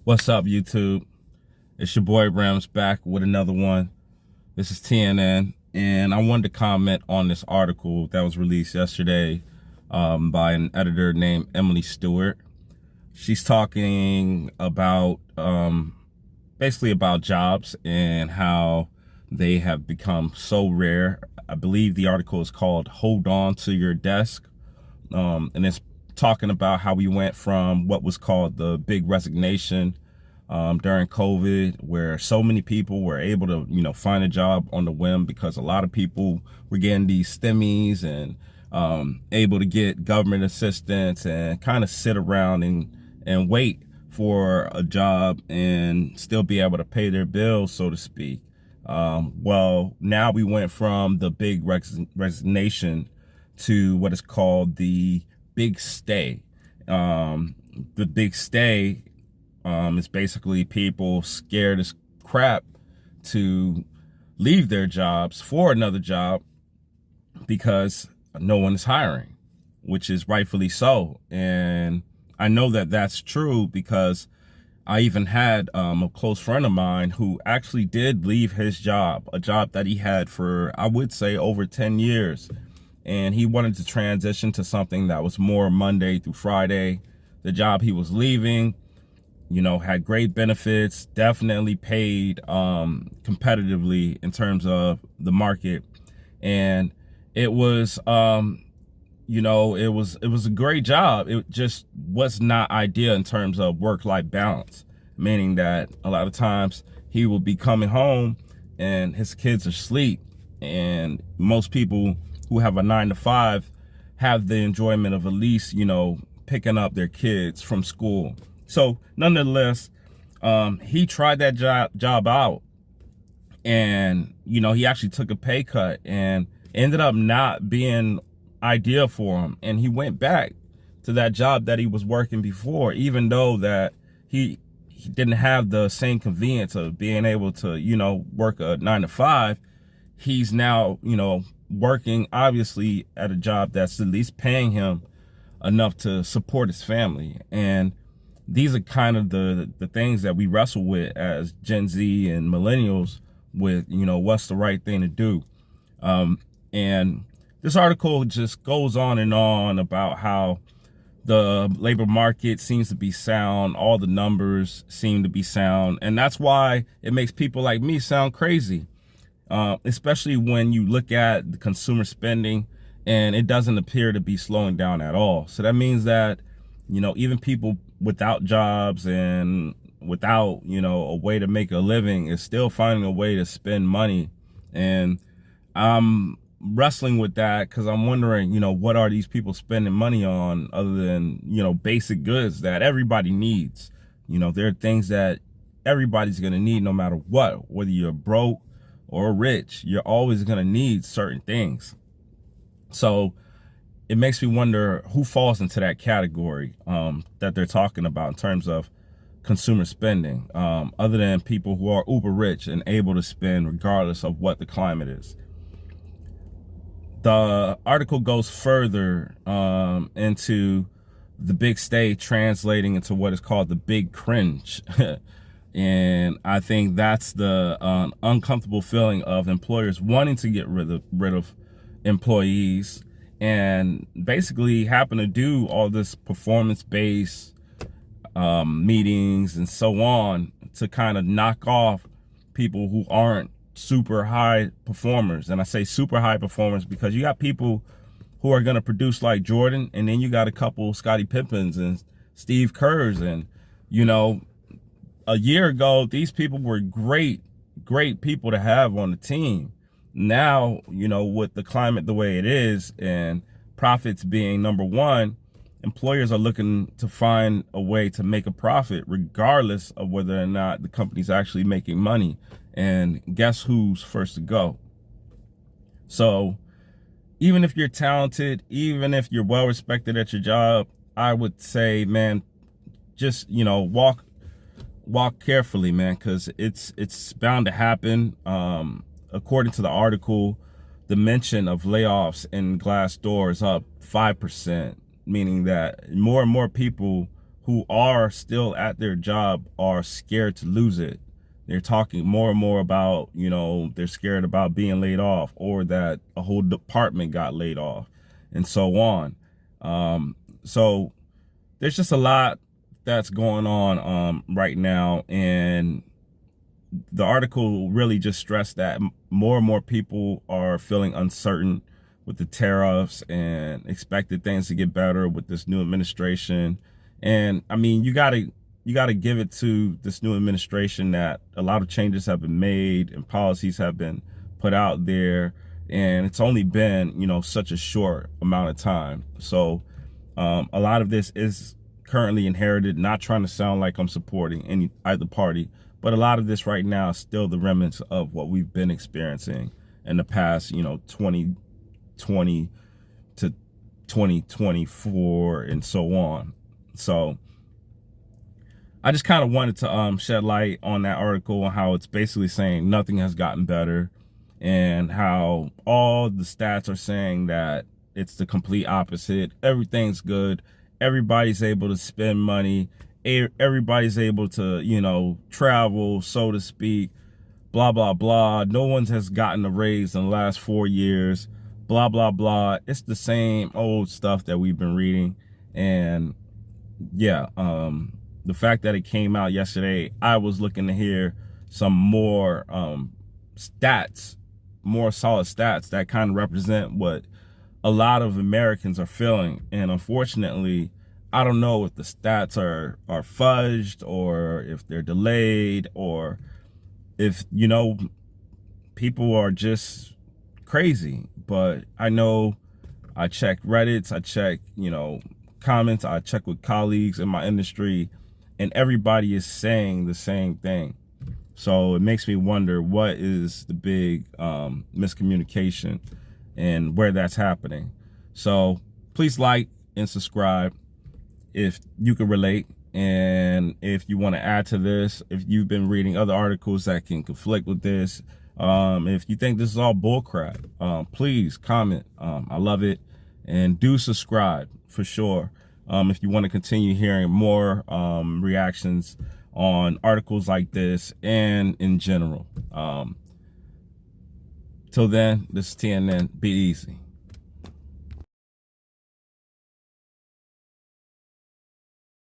What's up, YouTube? It's your boy Rams back with another one. This is TNN, and I wanted to comment on this article that was released yesterday by an editor named Emily Stewart. She's talking about basically about jobs and how they have become so rare. I believe the article is called "Hold On to Your Desk," and it's talking about how we went from what was called the Big Resignation during COVID, where so many people were able to, find a job on the whim because a lot of people were getting these stimmies and able to get government assistance and kind of sit around and wait for a job and still be able to pay their bills, so to speak. Well, now we went from the Big Resignation to what is called the Big Stay. The Big Stay is basically people scared as crap to leave their jobs for another job because no one is hiring, which is rightfully so. And I know that that's true because I even had a close friend of mine who actually did leave his job, a job that he had for, I would say, over 10 years. And he wanted to transition to something that was more Monday through Friday. The job he was leaving, had great benefits, definitely paid competitively in terms of the market. And it was, it was a great job. It just was not ideal in terms of work-life balance, meaning that a lot of times he will be coming home and his kids are asleep. And most people who have a 9 to 5 have the enjoyment of at least, picking up their kids from school. So nonetheless, he tried that job out, and he actually took a pay cut and ended up not being ideal for him. And he went back to that job that he was working before, even though that he didn't have the same convenience of being able to work a 9 to 5. He's now working obviously at a job that's at least paying him enough to support his family. And these are kind of the things that we wrestle with as Gen Z and millennials with, what's the right thing to do. And this article just goes on and on about how the labor market seems to be sound. All the numbers seem to be sound. And that's why it makes people like me sound crazy, especially when you look at the consumer spending and it doesn't appear to be slowing down at all. So that means that, even people without jobs and without, a way to make a living is still finding a way to spend money. And I'm wrestling with that because I'm wondering, what are these people spending money on other than, basic goods that everybody needs? There are things that everybody's going to need no matter what, whether you're broke or rich, you're always going to need certain things. So it makes me wonder who falls into that category that they're talking about in terms of consumer spending, other than people who are uber rich and able to spend regardless of what the climate is. The article goes further into the big stay translating into what is called the Big Cringe. And I think that's the uncomfortable feeling of employers wanting to get rid of employees and basically happen to do all this performance-based meetings and so on to kind of knock off people who aren't super high performers. And I say super high performers because you got people who are going to produce like Jordan, and then you got a couple Scottie Pippens and Steve Kerrs. And, a year ago, these people were great people to have on the team. Now, with the climate the way it is and profits being number one, employers are looking to find a way to make a profit regardless of whether or not the company's actually making money. And guess who's first to go? So even if you're talented, even if you're well respected at your job, I would say, man, just, walk carefully, man, because it's bound to happen. According to the article, the mention of layoffs in Glassdoor is up 5%, meaning that more and more people who are still at their job are scared to lose it. They're talking more and more about, they're scared about being laid off, or that a whole department got laid off, and so on. So there's just a lot that's going on right now, and the article really just stressed that more and more people are feeling uncertain with the tariffs and expected things to get better with this new administration. And I mean, you gotta give it to this new administration that a lot of changes have been made and policies have been put out there, and it's only been, such a short amount of time. So a lot of this is currently inherited, not trying to sound like I'm supporting either party, but a lot of this right now is still the remnants of what we've been experiencing in the past, 2020 to 2024 and so on. So I just kind of wanted to shed light on that article and how it's basically saying nothing has gotten better, and how all the stats are saying that it's the complete opposite. Everything's good. Everybody's able to spend money. Everybody's able to, travel, so to speak, blah, blah, blah. No one has gotten a raise in the last 4 years, blah, blah, blah. It's the same old stuff that we've been reading. And yeah, the fact that it came out yesterday, I was looking to hear some more stats, more solid stats that kind of represent what a lot of Americans are feeling. And unfortunately, I don't know if the stats are fudged, or if they're delayed, or if, people are just crazy. But I know I check Reddits, I check, comments, I check with colleagues in my industry, and everybody is saying the same thing. So it makes me wonder, what is the big miscommunication and where that's happening. So please like and subscribe if you can relate. And if you want to add to this, if you've been reading other articles that can conflict with this, if you think this is all bullcrap, please comment. I love it. And do subscribe for sure. If you want to continue hearing more reactions on articles like this and in general. Till then, this is TNN. Be easy.